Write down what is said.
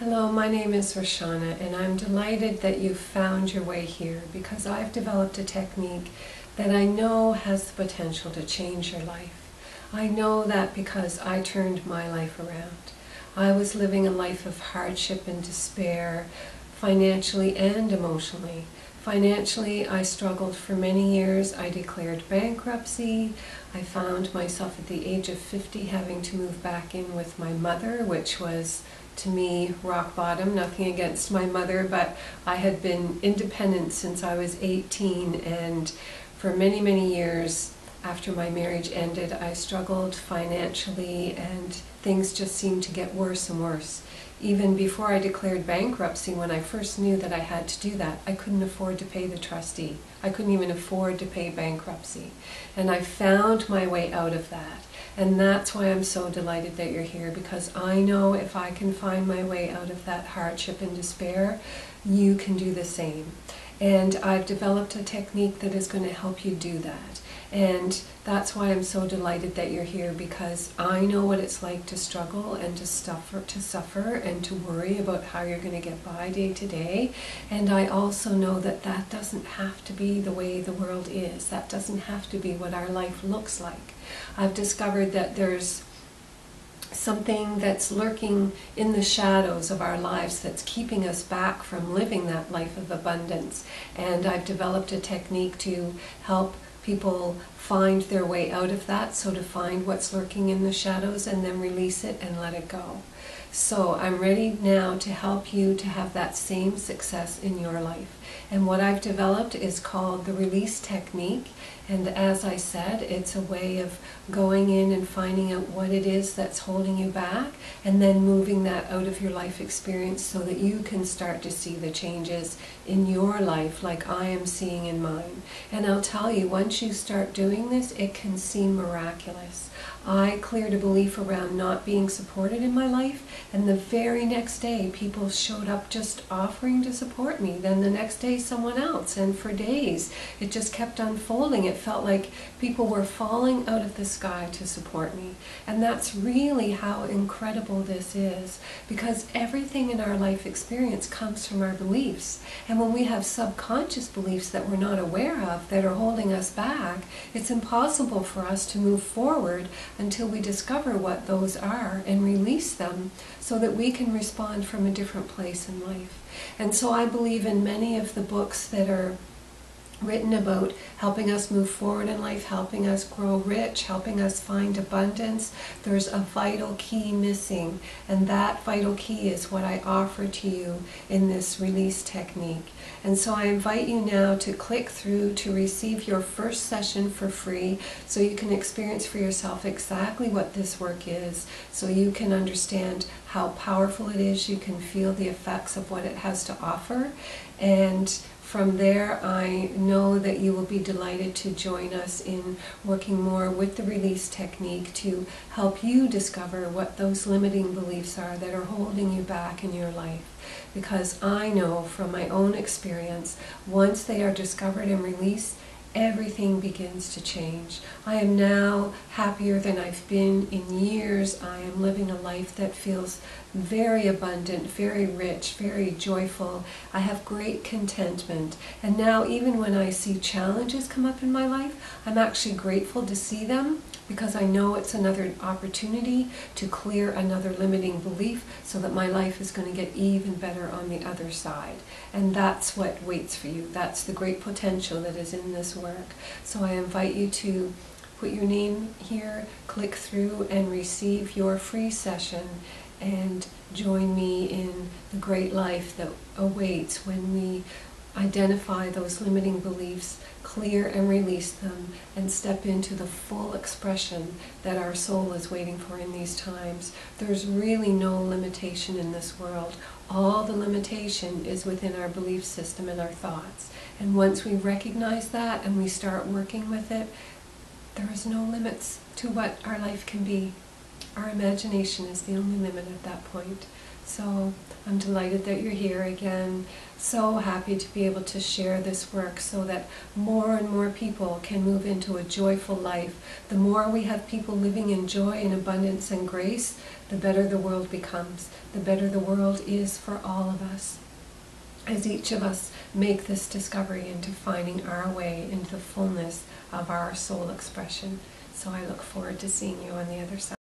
Hello, my name is Roshana, and I'm delighted that you found your way here because I've developed a technique that I know has the potential to change your life. I know that because I turned my life around. I was living a life of hardship and despair, financially and emotionally. Financially, I struggled for many years. I declared bankruptcy. I found myself at the age of 50 having to move back in with my mother, which was, to me, rock bottom. Nothing against my mother, but I had been independent since I was 18, and for many, many years after my marriage ended, I struggled financially, and things just seemed to get worse and worse. Even before I declared bankruptcy, when I first knew that I had to do that, I couldn't afford to pay the trustee. I couldn't even afford to pay bankruptcy. And I found my way out of that. And that's why I'm so delighted that you're here, because I know if I can find my way out of that hardship and despair, you can do the same. And I've developed a technique that is going to help you do that. And that's why I'm so delighted that you're here, because I know what it's like to struggle and to suffer and to worry about how you're going to get by day to day. And I also know that that doesn't have to be the way the world is. That doesn't have to be what our life looks like. I've discovered that there's something that's lurking in the shadows of our lives that's keeping us back from living that life of abundance. And I've developed a technique to help people find their way out of that, so to find what's lurking in the shadows and then release it and let it go. So I'm ready now to help you to have that same success in your life. And what I've developed is called the release technique. And as I said, it's a way of going in and finding out what it is that's holding you back, and then moving that out of your life experience so that you can start to see the changes in your life like I am seeing in mine. And I'll tell you, once you start doing this, it can seem miraculous. I cleared a belief around not being supported in my life, and the very next day people showed up just offering to support me. Then the next day someone else, and for days it just kept unfolding. It felt like people were falling out of the sky to support me. And that's really how incredible this is, because everything in our life experience comes from our beliefs. And when we have subconscious beliefs that we're not aware of that are holding us back, it's impossible for us to move forward until we discover what those are and release them so that we can respond from a different place in life. And so I believe in many of the books that are written about helping us move forward in life, helping us grow rich, helping us find abundance. There's a vital key missing, and that vital key is what I offer to you in this release technique. And so I invite you now to click through to receive your first session for free, so you can experience for yourself exactly what this work is, so you can understand how powerful it is. You can feel the effects of what it has to offer, and from there, I know that you will be delighted to join us in working more with the release technique to help you discover what those limiting beliefs are that are holding you back in your life. Because I know from my own experience, once they are discovered and released, everything begins to change. I am now happier than I've been in years. I am living a life that feels very abundant, very rich, very joyful. I have great contentment. And now even when I see challenges come up in my life, I'm actually grateful to see them, because I know it's another opportunity to clear another limiting belief so that my life is going to get even better on the other side. And that's what waits for you. That's the great potential that is in this work. So I invite you to put your name here, click through, and receive your free session, and join me in the great life that awaits when we identify those limiting beliefs, clear and release them, and step into the full expression that our soul is waiting for in these times. There's really no limitation in this world. All the limitation is within our belief system and our thoughts. And once we recognize that and we start working with it, there is no limits to what our life can be. Our imagination is the only limit at that point. So I'm delighted that you're here again. So happy to be able to share this work so that more and more people can move into a joyful life. The more we have people living in joy and abundance and grace, the better the world becomes, the better the world is for all of us, as each of us make this discovery into finding our way into the fullness of our soul expression. So I look forward to seeing you on the other side.